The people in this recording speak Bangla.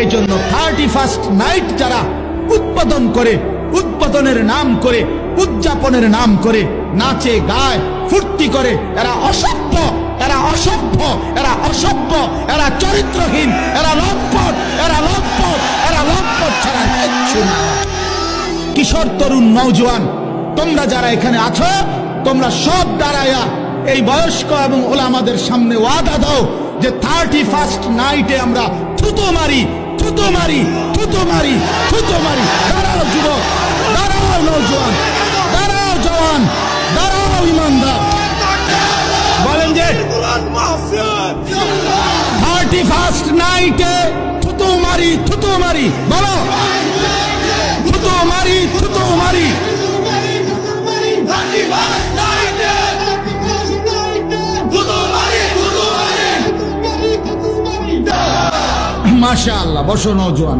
এই জন্য 31st নাইট যারা উদ্বোধন করে, উদ্বোধনের নাম করে, উদযাপনের নাম করে নাচে গায় ফুর্তি করে, এরা অসভ্য, এরা অসভ্য, এরা অসভ্য, এরা চরিত্রহীন, এরা লম্পট, এরা লম্পট, এরা লম্পট ছাড়া কিচ্ছু না। কিশোর তরুণ নওজোয়ান তোমরা যারা এখানে আছো, তোমরা সব দাঁড়ায়া এই বয়স্ক এবং ওলামাদের সামনে ওয়াদা দাও যে 31st নাইটে আমরা থুতো মারি, থুতো মারি, থুতো মারি, থুতো মারি। দাঁড়াও যুবক, দাঁড়াও নওজোয়ান, দাঁড়াও জওয়ান, দাঁড়াও ইমানদার, বলেন যে 31st নাইটে থুতো মারি, থুতো মারি, বলো থুতো মারি, থুতো মারি। মাশাআল্লাহ, বসো নওজোয়ান।